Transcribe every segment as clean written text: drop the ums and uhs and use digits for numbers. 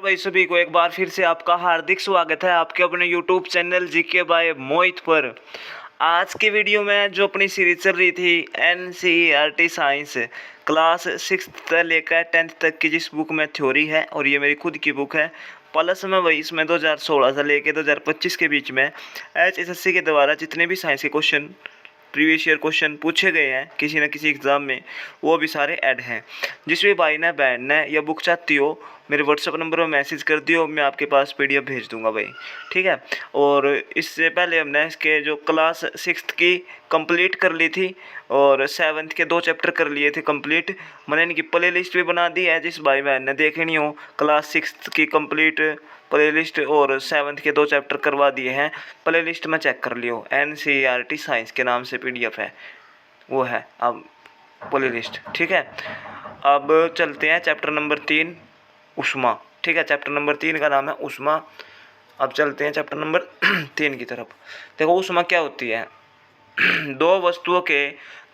भाई सभी को एक बार फिर से आपका हार्दिक स्वागत है आपके अपने YouTube चैनल जीके बाय मोहित पर। आज की वीडियो में जो अपनी सीरीज चल रही थी NCERT साइंस क्लास 6 से लेकर 10th तक की जिस बुक में थ्योरी है, और ये मेरी खुद की बुक है, प्लस में वही इसमें 2016 से लेकर 2025 के बीच में HSSC के द्वारा जितने भी साइंस के क्वेश्चन प्रीवियस ईयर क्वेश्चन पूछे गए हैं किसी न किसी एग्ज़ाम में, वो भी सारे ऐड हैं। जिस भी भाई ने बहन ने या बुक चाहती हो मेरे व्हाट्सअप नंबर पर मैसेज कर दियो, मैं आपके पास PDF भेज दूंगा भाई, ठीक है। और इससे पहले हमने इसके जो क्लास 6 की कंप्लीट कर ली थी और 7th के 2 चैप्टर कर लिए थे कंप्लीट। मैंने इनकी प्ले लिस्ट भी बना दी है, जिस भाई बहन ने देखनी हो क्लास 6 की कंप्लीट प्ले लिस्ट और 7th के 2 चैप्टर करवा दिए हैं। प्ले लिस्ट में चेक कर लियो, NCERT साइंस के नाम से PDF है, वो है अब प्ले लिस्ट, ठीक है। अब चलते हैं चैप्टर नंबर 3 ऊष्मा, ठीक है। चैप्टर नंबर 3 का नाम है ऊष्मा। अब चलते हैं चैप्टर नंबर 3 की तरफ। देखो ऊष्मा क्या होती है। दो वस्तुओं के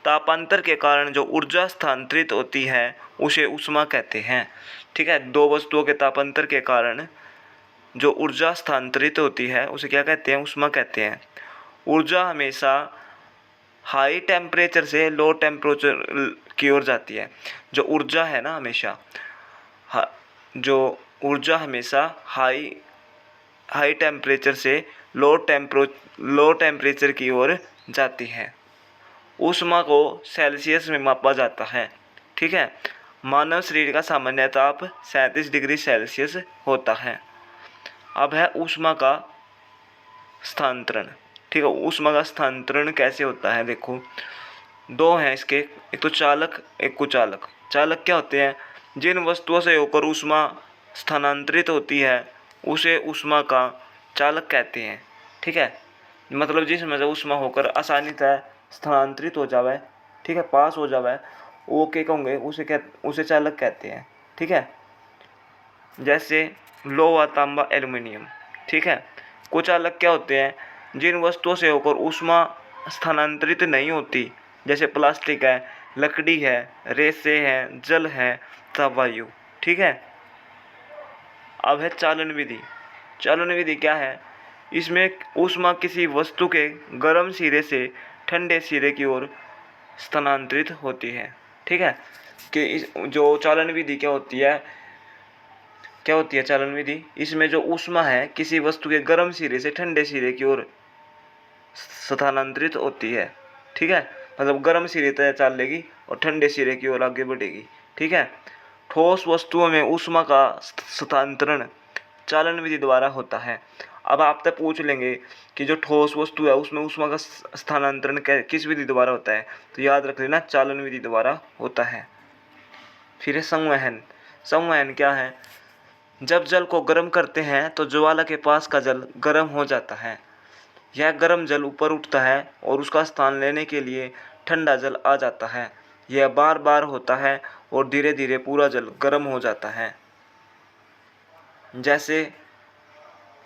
तापांतर के कारण जो ऊर्जा स्थानांतरित होती है उसे ऊष्मा कहते हैं, ठीक है। दो वस्तुओं के तापांतर के कारण जो ऊर्जा स्थानांतरित होती है उसे क्या कहते हैं, ऊष्मा कहते हैं। ऊर्जा हमेशा हाई टेम्परेचर से लो टेम्परेचर की ओर जाती है। जो ऊर्जा है ना हमेशा जो ऊर्जा हमेशा हाई टेम्परेचर से लो टेम्परेचर की ओर जाती है। ऊष्मा को सेल्सियस में मापा जाता है, ठीक है। मानव शरीर का सामान्य ताप 37 डिग्री सेल्सियस होता है। अब है ऊष्मा का स्थानांतरण, ठीक है। ऊष्मा का स्थानांतरण कैसे होता है, देखो दो हैं इसके, एक तो चालक एक कुचालक। चालक क्या होते हैं, जिन वस्तुओं से होकर ऊष्मा स्थानांतरित होती है उसे ऊष्मा का चालक कहते हैं, ठीक है। मतलब जिसमें से ऊष्मा होकर आसानी से स्थानांतरित हो जावे, ठीक है, पास हो जावे, वो क्या कहोगे, उसे चालक कहते हैं, ठीक है। जैसे लोहा, तांबा, एल्युमिनियम, ठीक है। कुचालक क्या होते हैं, जिन वस्तुओं से होकर ऊष्मा स्थानांतरित नहीं होती, जैसे प्लास्टिक है, लकड़ी है, रेसे हैं, जल है, वायु, ठीक है। अब है चालन विधि। चालन विधि क्या है, इसमें ऊष्मा किसी वस्तु के गर्म सिरे से ठंडे सिरे की ओर स्थानांतरित होती है, ठीक है। कि जो चालन विधि क्या होती है चालन विधि, इसमें जो ऊष्मा है किसी वस्तु के गर्म सिरे से ठंडे सिरे की ओर स्थानांतरित होती है, ठीक है। मतलब गर्म सिरे तक चल लेगी और ठंडे सिरे की ओर आगे बढ़ेगी, ठीक है। ठोस वस्तुओं में ऊष्मा का स्थानांतरण चालन विधि द्वारा होता है। अब आपसे पूछ लेंगे कि जो ठोस वस्तु है उसमें ऊष्मा का स्थानांतरण किस विधि द्वारा होता है, तो याद रख लेना चालन विधि द्वारा होता है। फिर है संवहन। संवहन क्या है, जब जल को गर्म करते हैं तो ज्वाला के पास का जल गर्म हो जाता है। यह गर्म जल ऊपर उठता है और उसका स्थान लेने के लिए ठंडा जल आ जाता है। यह बार बार होता है और धीरे धीरे पूरा जल गर्म हो जाता है। जैसे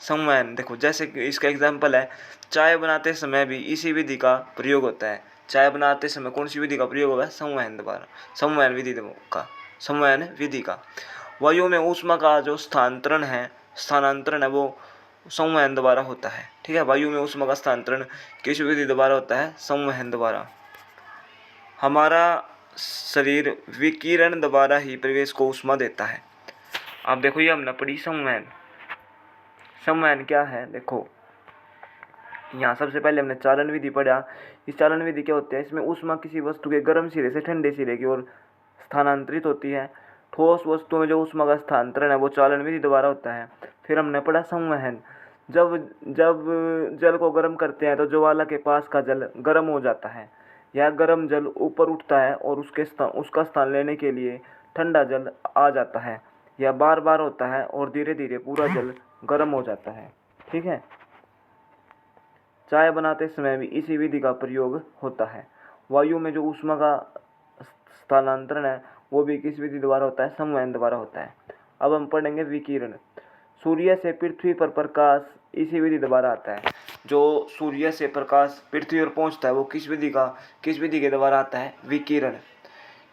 संवहन, देखो जैसे इसका एग्जाम्पल है, चाय बनाते समय भी इसी विधि का प्रयोग होता है। चाय बनाते समय कौन सी विधि का प्रयोग होगा, संवहन द्वारा, संवहन विधि का। वायु में ऊष्मा का जो स्थानांतरण है वो संवहन द्वारा होता है, ठीक है। वायु में ऊष्मा का स्थानांतरण किस विधि द्वारा होता है, संवहन द्वारा। हमारा शरीर विकिरण द्वारा ही परिवेश को ऊष्मा देता है। अब देखो ये हमने पढ़ी संवहन। संवहन क्या है, देखो यहाँ सबसे पहले हमने चालन विधि पढ़ा। इस चालन विधि क्या होते हैं, इसमें ऊष्मा किसी वस्तु के गर्म सिरे से ठंडे सिरे की ओर स्थानांतरित होती है। ठोस वस्तुओं में जो ऊष्मा का स्थानांतरण है वो चालन विधि द्वारा होता है। फिर हमने पढ़ा संवहन, जब जल को गर्म करते हैं तो ज्वाला के पास का जल गर्म हो जाता है। यह गर्म जल ऊपर उठता है और उसका स्थान लेने के लिए ठंडा जल आ जाता है। यह बार बार होता है और धीरे धीरे पूरा जल गर्म हो जाता है, ठीक है। चाय बनाते समय भी इसी विधि का प्रयोग होता है। वायु में जो ऊष्मा का स्थानांतरण है वो भी किस विधि द्वारा होता है, संवहन द्वारा होता है। अब हम पढ़ेंगे विकिरण। सूर्य से पृथ्वी पर प्रकाश इसी विधि द्वारा आता है। जो सूर्य से प्रकाश पृथ्वी पर पहुंचता है वो किस विधि के द्वारा आता है, विकिरण।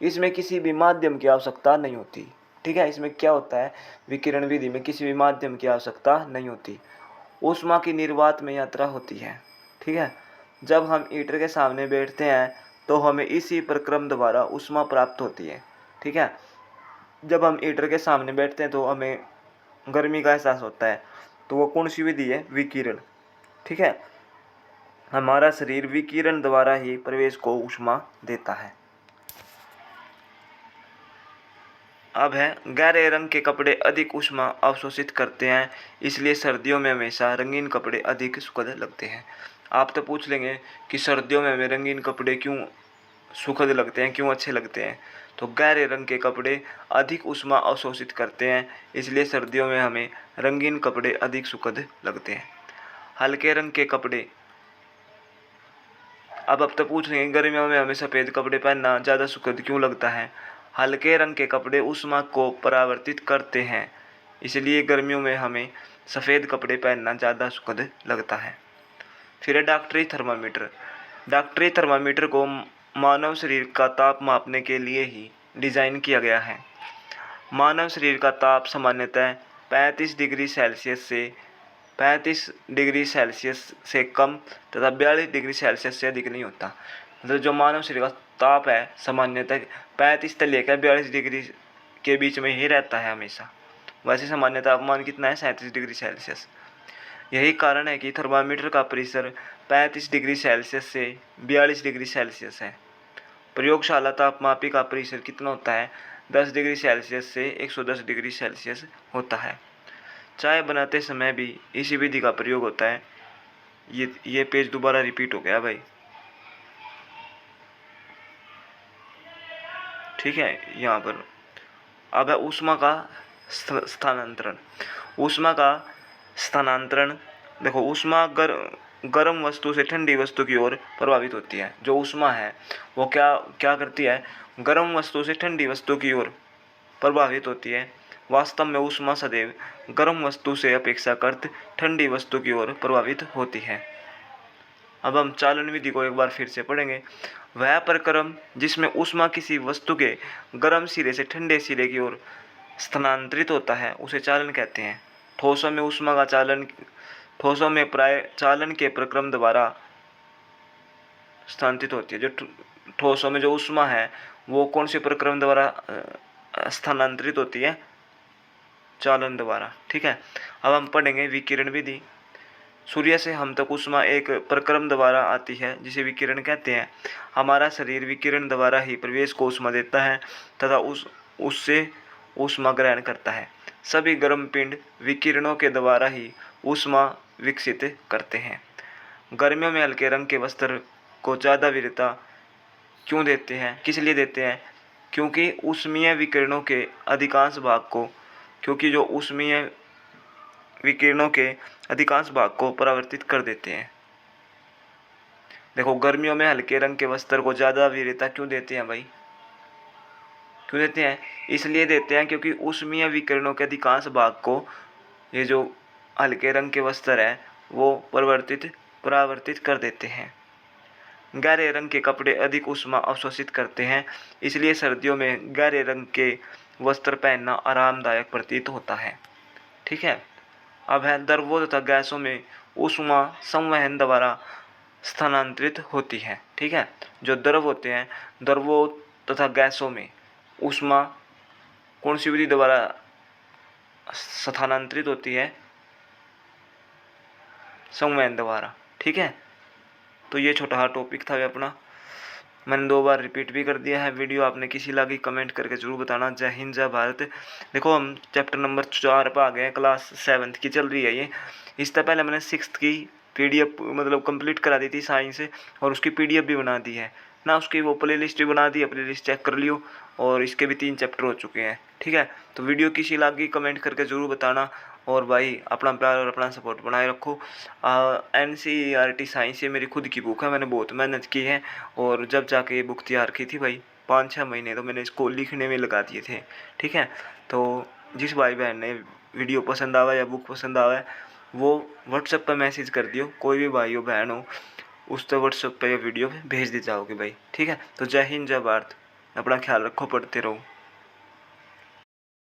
इसमें किसी भी माध्यम की आवश्यकता नहीं होती, ठीक है। इसमें क्या होता है, विकिरण विधि में किसी भी माध्यम की आवश्यकता नहीं होती, ऊष्मा की निर्वात में यात्रा होती है। ठीक है। जब हम हीटर के सामने बैठते हैं तो हमें इसी प्रक्रम द्वारा ऊष्मा प्राप्त होती है। ठीक है। जब हम हीटर के सामने बैठते हैं तो हमें गर्मी का एहसास होता है, तो वो कौन सी विधि है, विकिरण। ठीक है। हमारा शरीर विकिरण द्वारा ही परिवेश को ऊष्मा देता है। अब है, गहरे रंग के कपड़े अधिक ऊष्मा अवशोषित करते हैं, इसलिए सर्दियों में हमेशा रंगीन कपड़े अधिक सुखद लगते हैं। आप तो पूछ लेंगे कि सर्दियों में हमें रंगीन कपड़े क्यों सुखद लगते हैं, क्यों अच्छे लगते हैं। तो गहरे रंग के कपड़े अधिक ऊष्मा अवशोषित करते हैं, इसलिए सर्दियों में हमें रंगीन कपड़े अधिक सुखद लगते हैं। हल्के रंग के कपड़े, अब तो पूछ लेंगे गर्मियों में हमें सफ़ेद कपड़े पहनना ज़्यादा सुखद क्यों लगता है। हल्के रंग के कपड़े ऊष्मा को परावर्तित करते हैं, इसलिए गर्मियों में हमें सफ़ेद कपड़े पहनना ज़्यादा सुखद लगता है। फिर है डॉक्टरी थर्मामीटर। डॉक्टरी थर्मामीटर को मानव शरीर का ताप मापने के लिए ही डिज़ाइन किया गया है। मानव शरीर का ताप सामान्यतः 35 डिग्री सेल्सियस से 35 डिग्री सेल्सियस से कम तथा 42 डिग्री सेल्सियस से अधिक नहीं होता। मतलब जो मानव शरीर का ताप है सामान्यतः 35 से लेकर 42 डिग्री के बीच में ही रहता है हमेशा। वैसे सामान्य तापमान कितना है, 37 डिग्री सेल्सियस। यही कारण है कि थर्मामीटर का परिसर 35 डिग्री सेल्सियस से 42 डिग्री सेल्सियस है। प्रयोगशाला तापमापी का परिसर कितना होता है, 10 डिग्री सेल्सियस से 110 डिग्री सेल्सियस होता है। चाय बनाते समय भी इसी विधि का प्रयोग होता है। ये पेज दोबारा रिपीट हो गया भाई। ठीक है। यहाँ पर अब है ऊष्मा का स्थानांतरण। ऊष्मा का स्थानांतरण, देखो ऊष्मा गर्म वस्तु से ठंडी वस्तु की ओर प्रभावित होती है। जो ऊष्मा है वो क्या क्या करती है, गर्म वस्तु से ठंडी वस्तु की ओर प्रभावित होती है। वास्तव में ऊष्मा सदैव गर्म वस्तु से अपेक्षाकृत ठंडी वस्तु की ओर प्रभावित होती है। अब हम चालन विधि को एक बार फिर से पढ़ेंगे। वह प्रक्रम जिसमें ऊष्मा किसी वस्तु के गर्म सिरे से ठंडे सिरे की ओर स्थानांतरित होता है उसे चालन कहते हैं। ठोसों में ऊष्मा का चालन, ठोसों में प्राय चालन के प्रक्रम द्वारा स्थानांतरित होती है। जो ठोसों में जो ऊष्मा है वो कौन से प्रक्रम द्वारा स्थानांतरित होती है, चालन द्वारा। ठीक है। अब हम पढ़ेंगे विकिरण विधि। सूर्य से हम तक ऊष्मा एक प्रक्रम द्वारा आती है जिसे विकिरण कहते हैं। हमारा शरीर विकिरण द्वारा ही परिवेश को ऊष्मा देता है तथा उससे ऊष्मा ग्रहण करता है। सभी गर्म पिंड विकिरणों के द्वारा ही ऊष्मा विकसित करते हैं। गर्मियों में हल्के रंग के वस्त्र को ज़्यादा वीरता क्यों देते हैं, किस लिए देते हैं, क्योंकि ऊष्मीय विकिरणों के अधिकांश भाग को, क्योंकि जो ऊष्मीय विकिरणों के अधिकांश भाग को परावर्तित कर देते हैं। देखो गर्मियों में हल्के रंग के वस्त्र को ज़्यादा वीरता क्यों देते हैं भाई, क्यों देते हैं, इसलिए देते हैं क्योंकि ऊष्मीय विकिरणों के अधिकांश भाग को ये जो हल्के रंग के वस्त्र है वो परावर्तित कर देते हैं। गहरे रंग के कपड़े अधिक ऊष्मा अवशोषित करते हैं, इसलिए सर्दियों में गहरे रंग के वस्त्र पहनना आरामदायक प्रतीत होता है। ठीक है। अब है, द्रवों तथा गैसों में ऊष्मा संवहन द्वारा स्थानांतरित होती है। ठीक है। जो द्रव होते हैं, द्रवों तथा गैसों में ऊष्मा कौन सी विधि द्वारा स्थानांतरित होती है, संवहन द्वारा। ठीक है। तो ये छोटा सा टॉपिक था अपना, मैंने 2 बार रिपीट भी कर दिया है। वीडियो आपने किसी लगी कमेंट करके जरूर बताना। जय हिंद जय भारत। देखो हम चैप्टर नंबर 4 पर आ गए हैं, क्लास 7th की चल रही है ये। इससे पहले मैंने 6th की PDF मतलब कंप्लीट करा दी थी साइंस से, और उसकी PDF भी बना दी है ना, उसकी वो प्ले लिस्ट भी बना दी है, प्ले लिस्ट चेक कर लियो। और इसके भी 3 चैप्टर हो चुके हैं। ठीक है। तो वीडियो किसी लगी कमेंट करके ज़रूर बताना। और भाई अपना प्यार और अपना सपोर्ट बनाए रखो। NCERT साइंस ये मेरी खुद की बुक है, मैंने बहुत मेहनत की है। और जब जाके ये बुक तैयार की थी भाई 5-6 महीने तो मैंने इसको लिखने में लगा दिए थे। ठीक है। तो जिस भाई बहन ने वीडियो पसंद आवा या बुक पसंद आवा वो व्हाट्सएप पर मैसेज कर दियो, कोई भी भाई हो बहन हो उस तो व्हाट्सएप पर या वीडियो भेज दी जाओगे भाई। ठीक है। तो जय हिंद जय भारत, अपना ख्याल रखो, पढ़ते रहो।